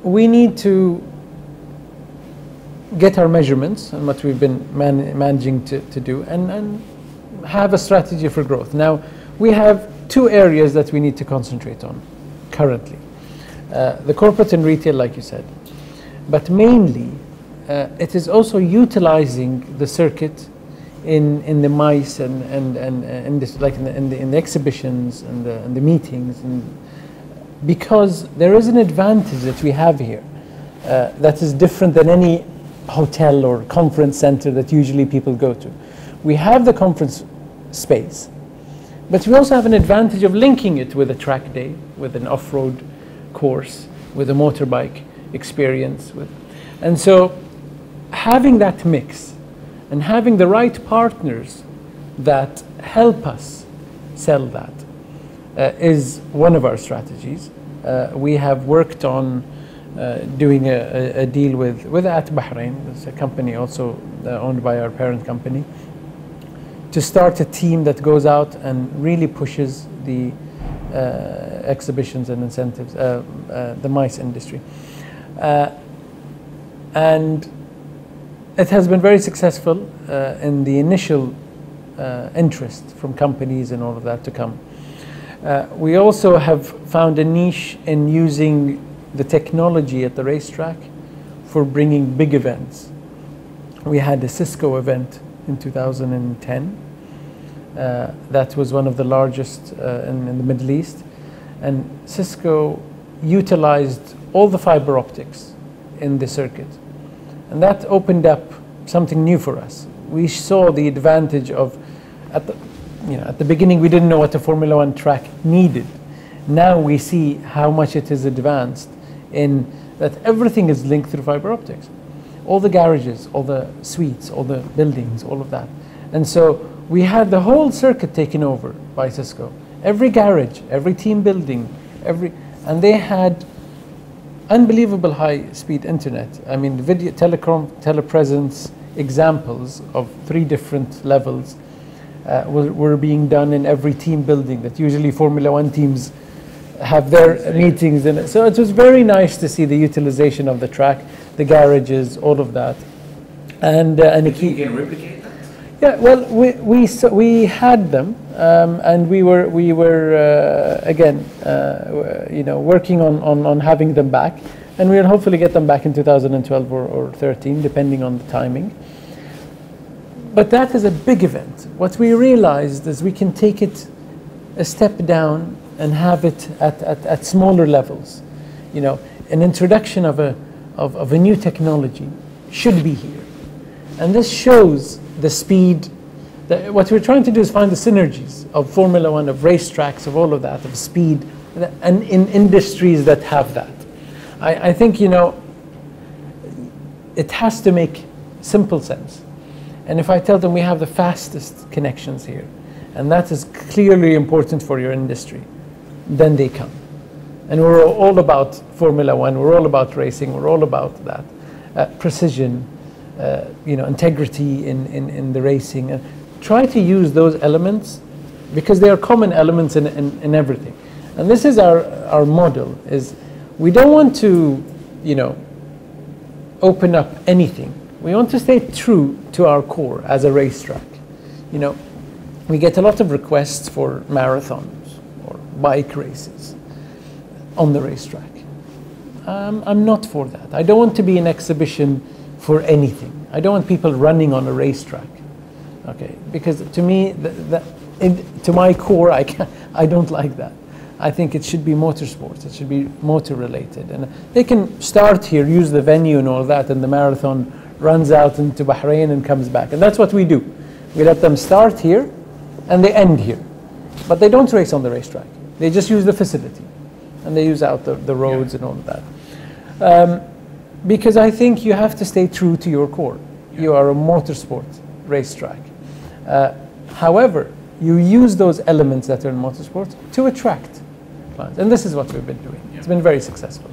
We need to get our measurements and what we've been managing to do, and have a strategy for growth. Now, we have two areas that we need to concentrate on currently. The corporate and retail, like you said. But mainly, it is also utilizing the circuit in the MICE and this, like in the exhibitions and the meetings, and because there is an advantage that we have here that is different than any hotel or conference center that usually people go to. We have the conference space, but we also have an advantage of linking it with a track day, with an off-road course, with a motorbike experience. And so having that mix and having the right partners that help us sell that is one of our strategies. We have worked on doing a deal with Bahrain. It's a company also owned by our parent company, to start a team that goes out and really pushes the exhibitions and incentives, the MICE industry. And it has been very successful in the initial interest from companies and all of that to come. We also have found a niche in using the technology at the racetrack for bringing big events. We had a Cisco event in 2010. That was one of the largest in the Middle East. And Cisco utilized all the fiber optics in the circuit. And that opened up something new for us. We saw the advantage of, at the beginning we didn't know what the Formula One track needed. Now we see how much it is advanced in that everything is linked through fiber optics. All the garages, all the suites, all the buildings, all of that. And so we had the whole circuit taken over by Cisco. Every garage, every team building, and they had unbelievable high-speed internet. I mean, video, telecom, telepresence examples of 3 different levels were being done in every team building that usually Formula One teams have their meetings in it. So it was very nice to see the utilization of the track, the garages, all of that. And you can replicate that? Yeah, well, we had them, and we were again, working on having them back, and we'll hopefully get them back in 2012 or 13, depending on the timing. But that is a big event. What we realized is we can take it a step down and have it at smaller levels. You know, an introduction of a new technology should be here, and this shows the speed. What we're trying to do is find the synergies of Formula One, of racetracks, of all of that, of speed, and in industries that have that. I think, it has to make simple sense. And if I tell them we have the fastest connections here, and that is clearly important for your industry, then they come. And we're all about Formula One, we're all about racing, we're all about that. Precision, integrity in the racing. Try to use those elements because they are common elements in everything. And this is our model, is we don't want to, open up anything. We want to stay true to our core as a racetrack. We get a lot of requests for marathons or bike races on the racetrack. I'm not for that. I don't want to be an exhibition for anything. I don't want people running on a racetrack. Okay, because to me, to my core, I don't like that. I think it should be motorsports. It should be motor related, and they can start here, use the venue and all that, and the marathon runs out into Bahrain and comes back, and that's what we do. We let them start here, and they end here, but they don't race on the racetrack. They just use the facility, and they use out the roads and all of that. Because I think you have to stay true to your core. You are a motorsport racetrack. However, you use those elements that are in motorsport to attract clients. And this is what we've been doing. It's been very successful.